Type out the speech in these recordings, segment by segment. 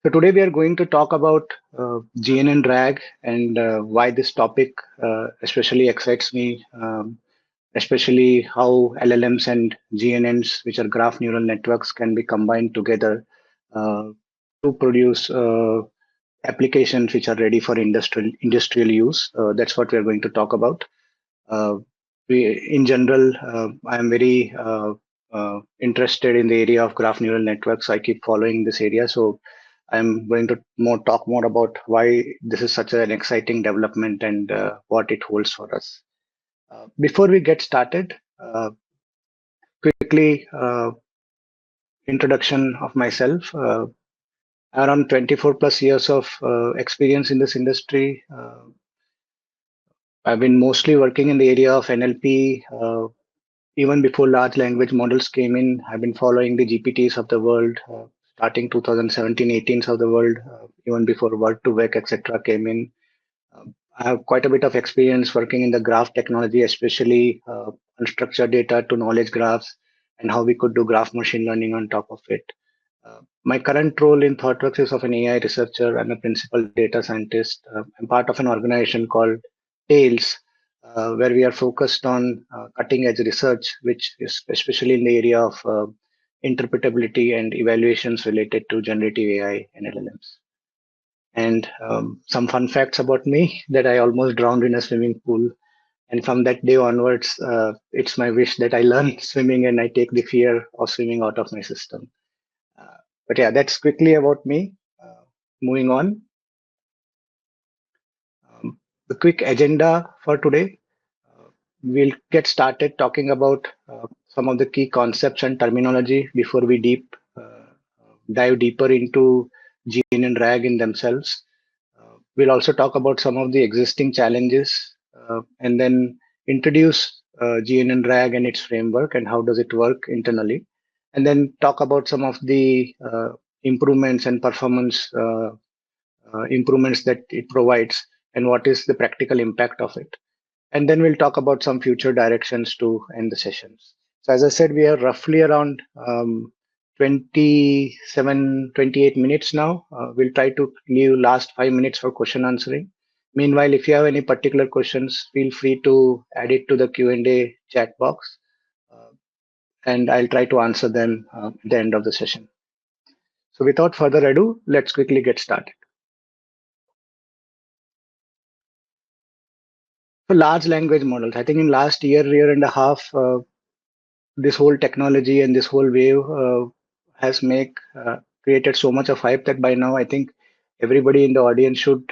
So today we are going to talk about GNN-RAG and why this topic especially excites me, especially how LLMs and GNNs, which are graph neural networks, can be combined together uh, to produce applications which are ready for industrial use. That's what we are going to talk about. Uh, in general, I am very interested in the area of graph neural networks. I keep following this area, so I'm going to talk more about why this is such an exciting development and what it holds for us. Before we get started, quickly introduction of myself. Around 24 plus years of experience in this industry. I've been mostly working in the area of NLP. Even before large language models came in, I've been following the GPTs of the world, starting 2017, 18s of the world, even before word to vec, etc. came in. I have quite a bit of experience working in the graph technology, especially unstructured data to knowledge graphs and how we could do graph machine learning on top of it. My current role in ThoughtWorks is of an AI researcher and a principal data scientist. I'm part of an organization called TAILS, where we are focused on cutting edge research, which is especially in the area of interpretability and evaluations related to generative AI and LLMs. And some fun facts about me that I almost drowned in a swimming pool. And from that day onwards, it's my wish that I learn swimming and I take the fear of swimming out of my system. But yeah, that's quickly about me. Moving on, the quick agenda for today. We'll get started talking about some of the key concepts and terminology before we dive deeper into GNN-RAG in themselves. We'll also talk about some of the existing challenges and then introduce GNN-RAG and its framework and how does it work internally. And then talk about some of the improvements and performance improvements that it provides and what is the practical impact of it. And then we'll talk about some future directions to end the sessions. So as I said, we are roughly around 27, 28 minutes now. We'll try to leave last 5 minutes for question answering. Meanwhile, if you have any particular questions, feel free to add it to the Q&A chat box, and I'll try to answer them at the end of the session. So without further ado, let's quickly get started. So large language models, I think in last year and a half, this whole technology and this whole wave has created so much of hype that by now I think everybody in the audience should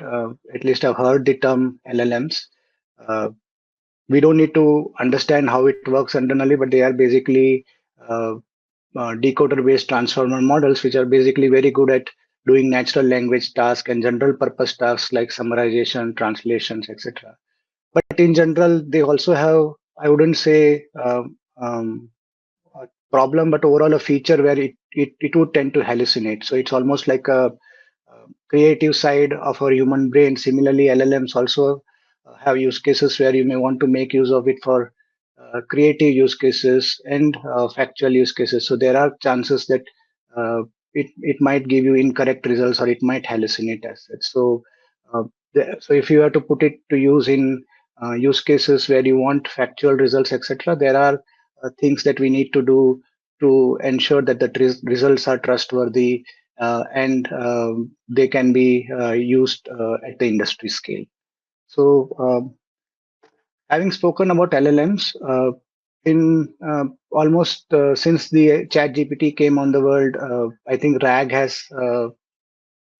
at least have heard the term LLMs. We don't need to understand how it works internally, but they are basically decoder-based transformer models, which are basically very good at doing natural language tasks and general purpose tasks like summarization, translations, etc. But in general, they also have, I wouldn't say a problem, but overall a feature where it would tend to hallucinate. So it's almost like a creative side of our human brain. Similarly, LLMs also have use cases where you may want to make use of it for creative use cases and factual use cases. So there are chances that it might give you incorrect results or it might hallucinate as such. So so if you have to put it to use in use cases where you want factual results, etc., there are things that we need to do to ensure that the results are trustworthy and they can be used at the industry scale. So having spoken about LLMs, in almost since the chat GPT came on the world, I think RAG has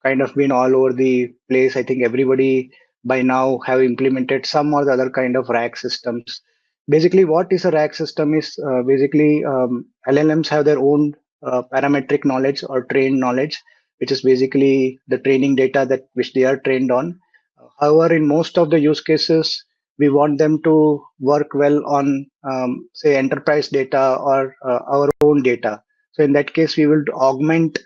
kind of been all over the place. I think everybody by now have implemented some or the other kind of RAG systems. Basically, what is a RAG system is basically LLMs have their own parametric knowledge or trained knowledge, which is basically the training data that which they are trained on. However, in most of the use cases, we want them to work well on, say, enterprise data or our own data. So in that case, we will augment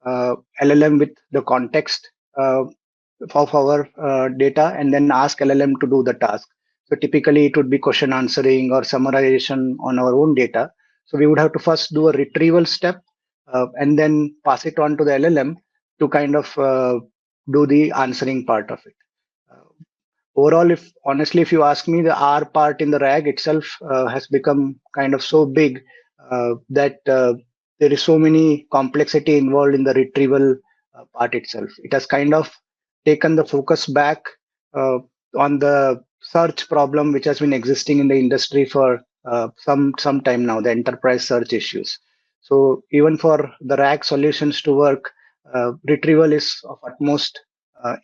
LLM with the context of our data and then ask LLM to do the task. So typically it would be question answering or summarization on our own data. So we would have to first do a retrieval step and then pass it on to the LLM. to kind of do the answering part of it. Overall, if honestly, if you ask me, the R part in the RAG itself has become kind of so big that there is so many complexity involved in the retrieval part itself. It has kind of taken the focus back on the search problem, which has been existing in the industry for some time now, the enterprise search issues. So even for the RAG solutions to work, retrieval is of utmost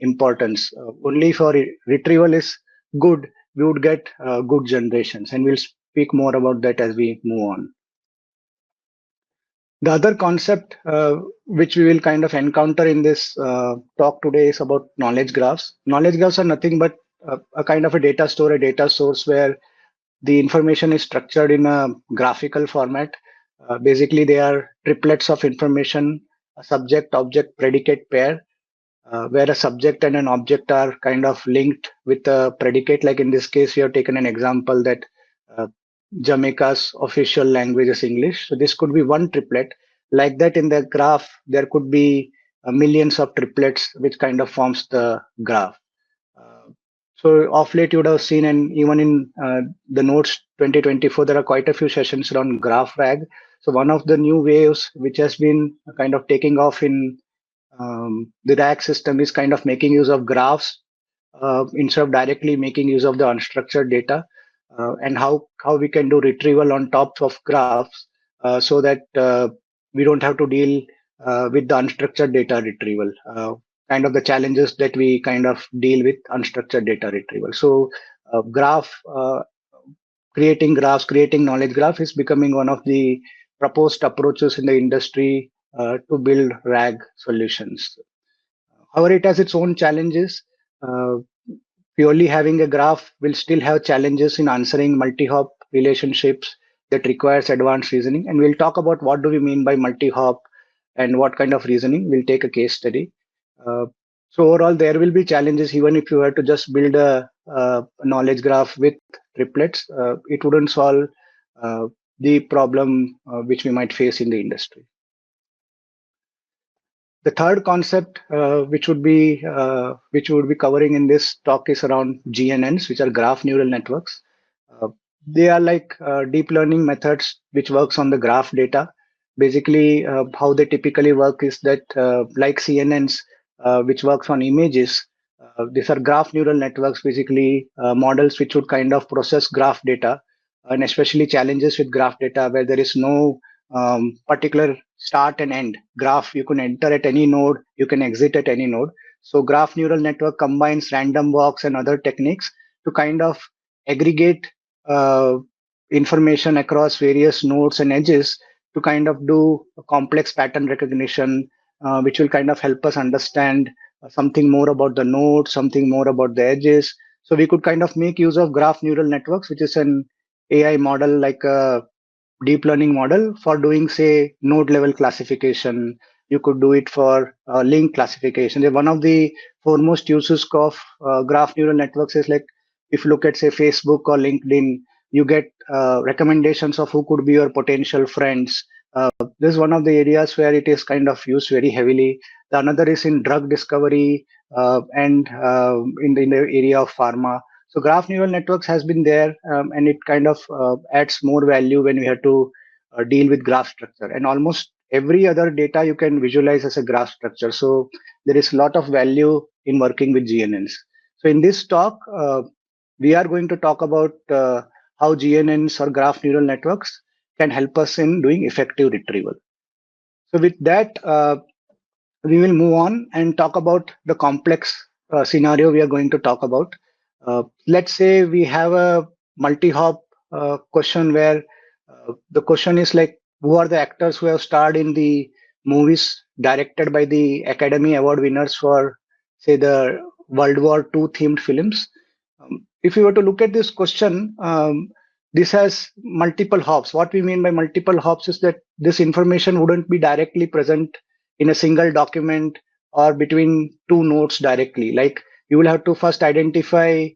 importance. Only for retrieval is good, we would get good generations, and we'll speak more about that as we move on. The other concept which we will kind of encounter in this talk today is about knowledge graphs. Knowledge graphs are nothing but a kind of a data store, a data source where the information is structured in a graphical format. Basically, they are triplets of information, a subject, object, predicate pair, where a subject and an object are kind of linked with a predicate. Like in this case, we have taken an example that uh, Jamaica's official language is English. So this could be one triplet. Like that, in the graph, there could be millions of triplets, which kind of forms the graph. Uh, so of late, you would have seen, and even in the notes 2024, there are quite a few sessions around graph RAG. So one of the new waves which has been kind of taking off in the RAG system is kind of making use of graphs instead of directly making use of the unstructured data, and how we can do retrieval on top of graphs so that we don't have to deal with the unstructured data retrieval. Kind of the challenges that we kind of deal with unstructured data retrieval. So graph creating graphs, creating knowledge graph is becoming one of the proposed approaches in the industry to build RAG solutions. However, it has its own challenges. Uh, Purely having a graph will still have challenges in answering multi-hop relationships that requires advanced reasoning. And we'll talk about what do we mean by multi-hop and what kind of reasoning. We'll take a case study. Uh, so overall, there will be challenges even if you were to just build a knowledge graph with triplets. It wouldn't solve the problem which we might face in the industry. The third concept, which would be covering in this talk, is around GNNs, which are graph neural networks. Uh, they are like deep learning methods which works on the graph data. Basically, how they typically work is that, like CNNs, which works on images, these are graph neural networks, basically models which would kind of process graph data, and especially challenges with graph data where there is no particular start and end graph. You can enter at any node, you can exit at any node. So graph neural network combines random walks and other techniques to kind of aggregate uh, information across various nodes and edges to kind of do a complex pattern recognition, which will kind of help us understand something more about the node, something more about the edges. So we could kind of make use of graph neural networks, which is an AI model like a deep learning model for doing, say, node level classification. You could do it for link classification. One of the foremost uses of graph neural networks is like, if you look at, say, Facebook or LinkedIn, you get recommendations of who could be your potential friends. This is one of the areas where it is kind of used very heavily. The another is in drug discovery and in the area of pharma. So graph neural networks has been there, and it kind of adds more value when we have to deal with graph structure. And almost every other data you can visualize as a graph structure. So there is a lot of value in working with GNNs. So in this talk, we are going to talk about how GNNs or graph neural networks can help us in doing effective retrieval. So with that, we will move on and talk about the complex scenario we are going to talk about. Let's say we have a multi-hop question where the question is like, who are the actors who have starred in the movies directed by the Academy Award winners for, say, the World War II themed films? If you were to look at this question, this has multiple hops. What we mean by multiple hops is that this information wouldn't be directly present in a single document or between two notes directly. Like, you will have to first identify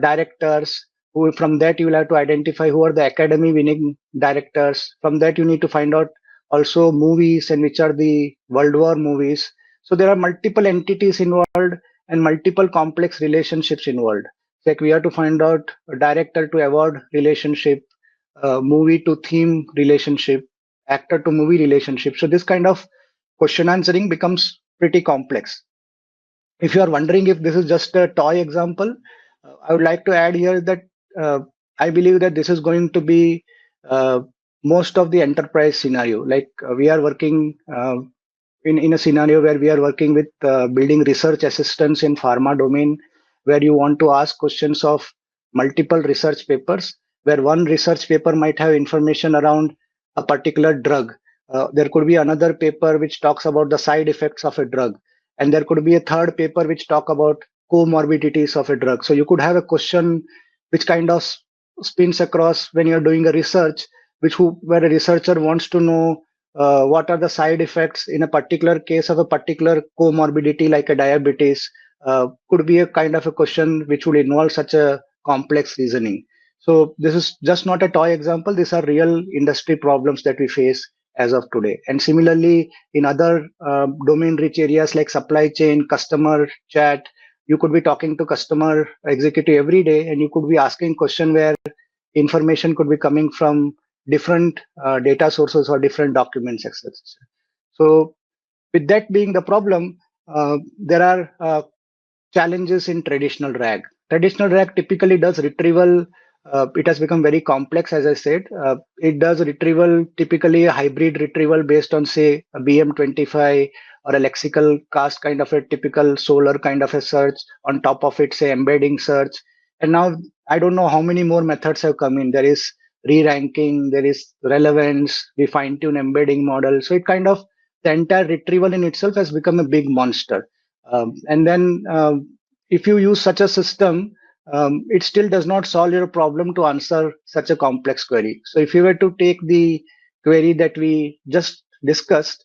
directors. Who, from that, you will have to identify who are the Academy winning directors. From that, you need to find out also movies and which are the World War movies. So there are multiple entities involved and multiple complex relationships involved. Like we have to find out a director to award relationship, movie to theme relationship, actor to movie relationship. So this kind of question answering becomes pretty complex. If you are wondering if this is just a toy example, I would like to add here that uh, I believe that this is going to be uh, most of the enterprise scenario. Like we are working in a scenario where we are working with building research assistants in pharma domain, where you want to ask questions of multiple research papers, where one research paper might have information around a particular drug. There could be another paper which talks about the side effects of a drug, and there could be a third paper which talk about comorbidities of a drug. So you could have a question which kind of spins across when you're doing a research, where a researcher wants to know what are the side effects in a particular case of a particular comorbidity like a diabetes. Could be a kind of a question which would involve such a complex reasoning. So this is just not a toy example. These are real industry problems that we face as of today. And similarly, in other domain rich areas like supply chain, customer chat, you could be talking to customer executive every day, and you could be asking question where information could be coming from different data sources or different documents, etc. So with that being the problem, there are challenges in traditional RAG. Traditional RAG typically does retrieval. It has become very complex, as I said. It does retrieval, typically a hybrid retrieval based on, say, a BM25 or a lexical cast kind of a typical Solar kind of a search. On top of it, say, embedding search. And now I don't know how many more methods have come in. There is re-ranking, there is relevance, we fine-tune embedding model. So it kind of, the entire retrieval in itself has become a big monster. And then if you use such a system, it still does not solve your problem to answer such a complex query. So if you were to take the query that we just discussed,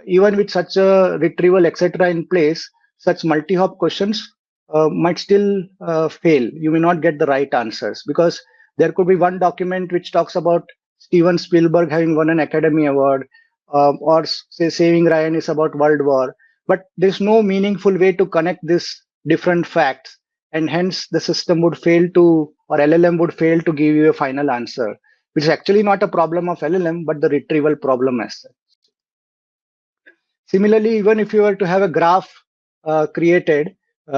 even with such a retrieval, etc., in place, such multi-hop questions might still fail. You may not get the right answers because there could be one document which talks about Steven Spielberg having won an Academy Award, or say Saving Ryan is about World War, but there's no meaningful way to connect these different facts, and hence the system would fail to, or LLM would fail to give you a final answer, which is actually not a problem of LLM but the retrieval problem as such. Similarly, even if you were to have a graph created,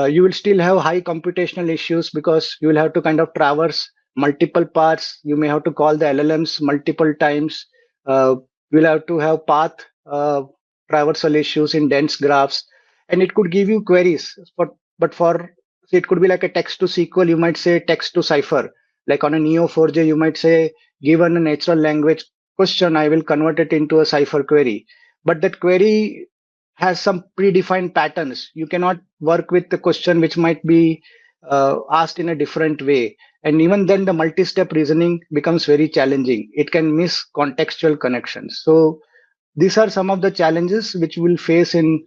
you will still have high computational issues because you will have to kind of traverse multiple paths. You may have to call the LLMs multiple times. You will have to have path traversal issues in dense graphs, and it could give you queries. But for, so it could be like a text to SQL, you might say text to cipher. Like on a Neo4j, you might say, given a natural language question, I will convert it into a cipher query, but that query has some predefined patterns. You cannot work with the question which might be asked in a different way. And even then, the multi step reasoning becomes very challenging. It can miss contextual connections. So, these are some of the challenges which we'll face in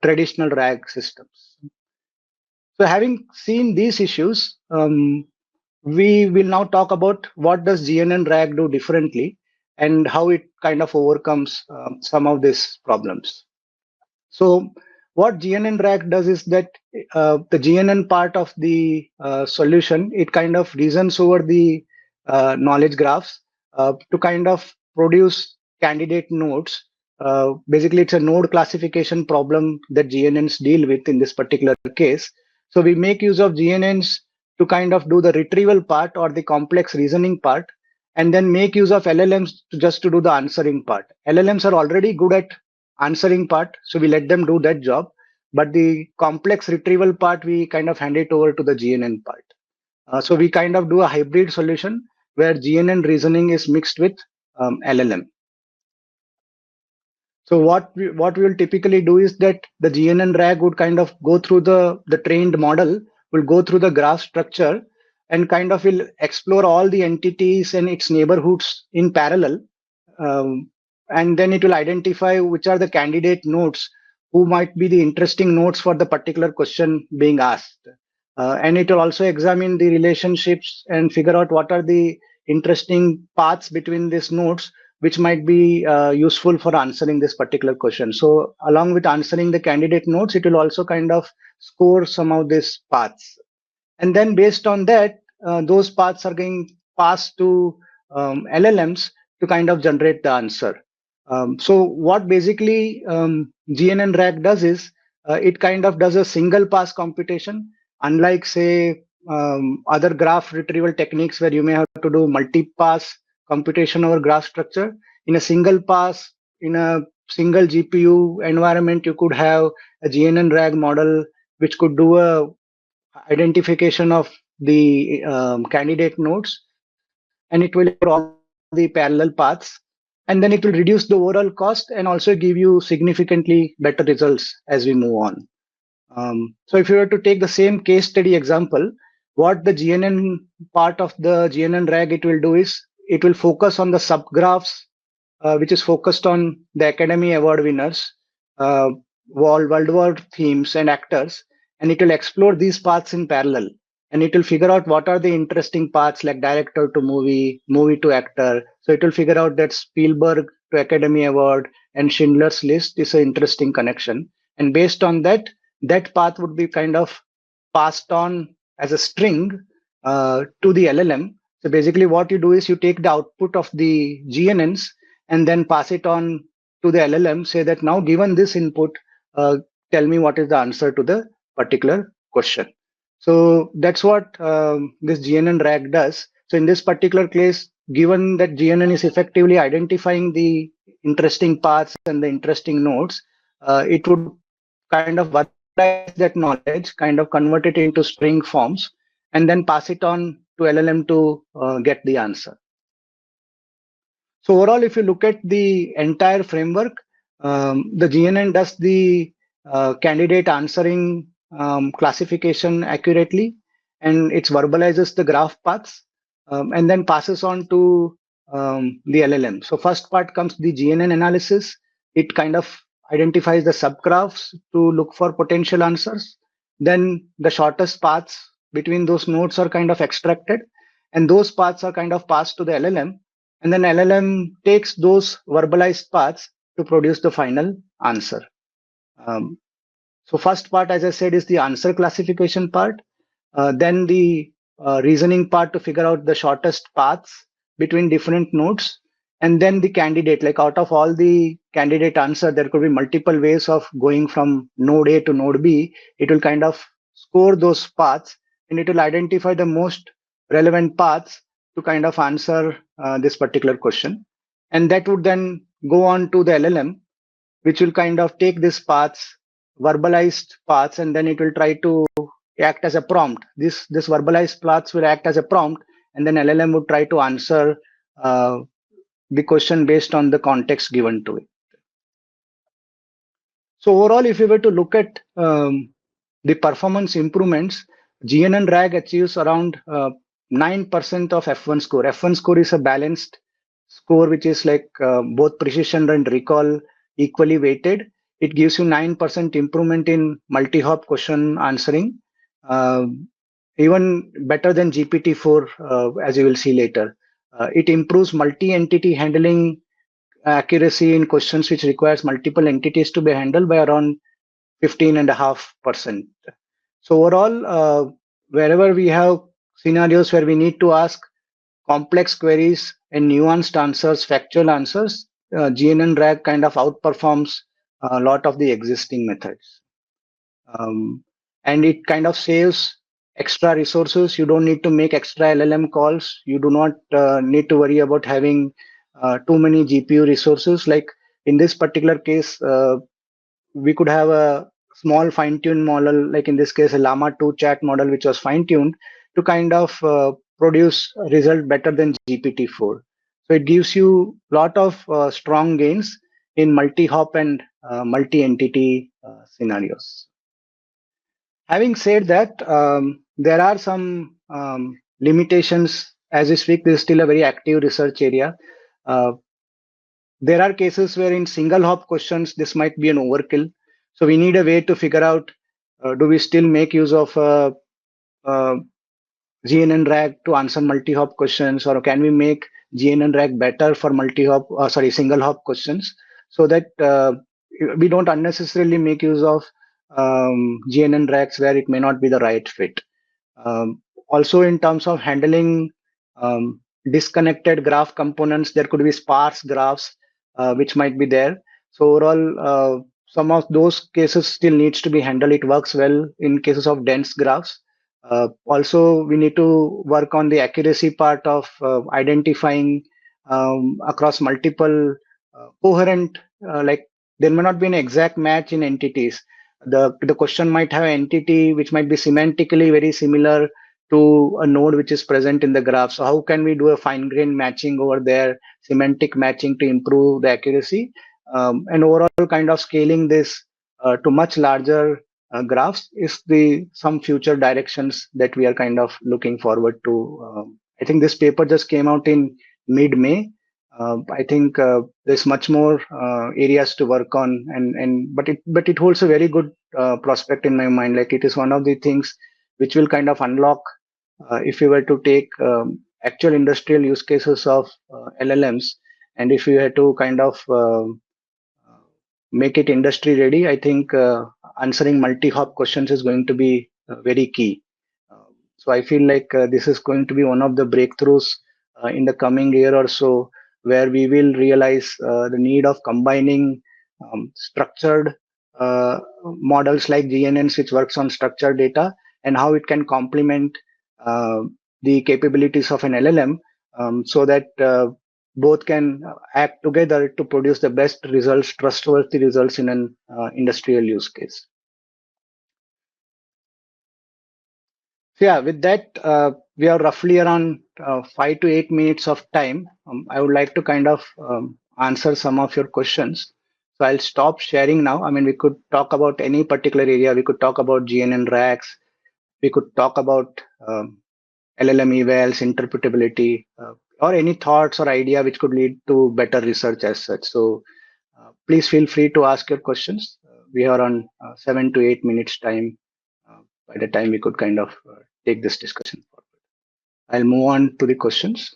traditional RAG systems. So, having seen these issues, we will now talk about what does GNN-RAG do differently and how it kind of overcomes some of these problems. So what GNN-RAG does is that the GNN part of the solution, it kind of reasons over the knowledge graphs to kind of produce candidate nodes. Basically, it's a node classification problem that GNNs deal with in this particular case. So we make use of GNNs to kind of do the retrieval part or the complex reasoning part, and then make use of LLMs just to do the answering part. LLMs are already good at answering part, so we let them do that job. But the complex retrieval part, we kind of hand it over to the GNN part. So we kind of do a hybrid solution where GNN reasoning is mixed with LLM. So what we will typically do is that the GNN-RAG would kind of go through the trained model, will go through the graph structure, and kind of will explore all the entities and its neighborhoods in parallel. And then it will identify which are the candidate nodes who might be the interesting nodes for the particular question being asked. And it will also examine the relationships and figure out what are the interesting paths between these nodes which might be useful for answering this particular question. So along with answering the candidate notes, it will also kind of score some of these paths. And then based on that, those paths are getting passed to LLMs to kind of generate the answer. So what basically GNN-RAG does is it kind of does a single pass computation, unlike say other graph retrieval techniques where you may have to do multi-pass computation over graph structure. In a single pass, in a single GPU environment, you could have a GNN-RAG model which could do a identification of the candidate nodes, and it will explore all the parallel paths, and then it will reduce the overall cost and also give you significantly better results as we move on. So if you were to take the same case study example, what the GNN part of the GNN-RAG it will do is it will focus on the subgraphs which is focused on the Academy Award winners, World War themes and actors, and it will explore these paths in parallel. And it will figure out what are the interesting paths like director to movie, movie to actor. So it will figure out that Spielberg to Academy Award and Schindler's List is an interesting connection. And based on that, that path would be kind of passed on as a string to the LLM. So basically, what you do is you take the output of the GNNs and then pass it on to the LLM, say that now given this input, tell me what is the answer to the particular question. So that's what this GNN-RAG does. So in this particular case, given that GNN is effectively identifying the interesting paths and the interesting nodes, it would kind of verbalize that knowledge, kind of convert it into string forms, and then pass it on to LLM to get the answer. So overall, if you look at the entire framework, the GNN does the candidate answering classification accurately, and it verbalizes the graph paths, and then passes on to the LLM. So first part comes the GNN analysis. It kind of identifies the subgraphs to look for potential answers. Then the shortest paths between those nodes are kind of extracted, and those paths are kind of passed to the LLM, and then LLM takes those verbalized paths to produce the final answer. Um, so first part, as I said, is the answer classification part. Then the reasoning part to figure out the shortest paths between different nodes. And then the candidate, like out of all the candidate answer, there could be multiple ways of going from node A to node B. It will kind of score those paths and it will identify the most relevant paths to kind of answer this particular question. And that would then go on to the LLM, which will kind of take these paths, verbalized paths, and then it will try to act as a prompt. This verbalized paths will act as a prompt, and then LLM would try to answer the question based on the context given to it. So overall, if you were to look at the performance improvements, GNN-RAG achieves around 9% of F1 score. F1 score is a balanced score, which is like both precision and recall equally weighted. It gives you 9% improvement in multi-hop question answering, even better than GPT-4, as you will see later. It improves multi-entity handling accuracy in questions which requires multiple entities to be handled by around 15.5%. So overall, wherever we have scenarios where we need to ask complex queries and nuanced answers, factual answers, GNN-RAG kind of outperforms a lot of the existing methods. And it kind of saves extra resources. You don't need to make extra LLM calls. You do not need to worry about having too many GPU resources. Like in this particular case, we could have a small fine-tuned model, like in this case, a Llama 2 chat model, which was fine-tuned to kind of produce a result better than GPT-4. So it gives you a lot of strong gains in multi-hop and multi-entity scenarios. Having said that, there are some limitations. As we speak, this is still a very active research area. There are cases where in single hop questions, this might be an overkill. So we need a way to figure out, do we still make use of GNN-RAG to answer multi-hop questions, or can we make GNN-RAG better for single hop questions, so that we don't unnecessarily make use of GNN-RAGs where it may not be the right fit. Also, in terms of handling disconnected graph components, there could be sparse graphs which might be there. So overall, some of those cases still needs to be handled. It works well in cases of dense graphs. Also, we need to work on the accuracy part of identifying across multiple coherent, like there may not be an exact match in entities. The question might have an entity which might be semantically very similar to a node which is present in the graph. So how can we do a fine-grained matching over there, semantic matching to improve the accuracy, and overall kind of scaling this to much larger graphs is the some future directions that we are kind of looking forward to. I think this paper just came out in mid-May. I think there's much more areas to work on, but it holds a very good prospect in my mind. Like it is one of the things which will kind of unlock if you were to take actual industrial use cases of LLMs, and if you had to kind of make it industry ready, I think answering multi-hop questions is going to be very key. So I feel like this is going to be one of the breakthroughs in the coming year or so, where we will realize the need of combining structured models like GNNs, which works on structured data, and how it can complement uh, the capabilities of an LLM, so that both can act together to produce the best results, trustworthy results in an industrial use case. So yeah, with that, we are roughly around 5 to 8 minutes of time. I would like to kind of answer some of your questions. So I'll stop sharing now. I mean, we could talk about any particular area. We could talk about GNN-RAGs. We could talk about LLM evals, interpretability, or any thoughts or idea which could lead to better research as such. So please feel free to ask your questions. We are on 7 to 8 minutes time. By the time we could kind of take this discussion forward. I'll move on to the questions.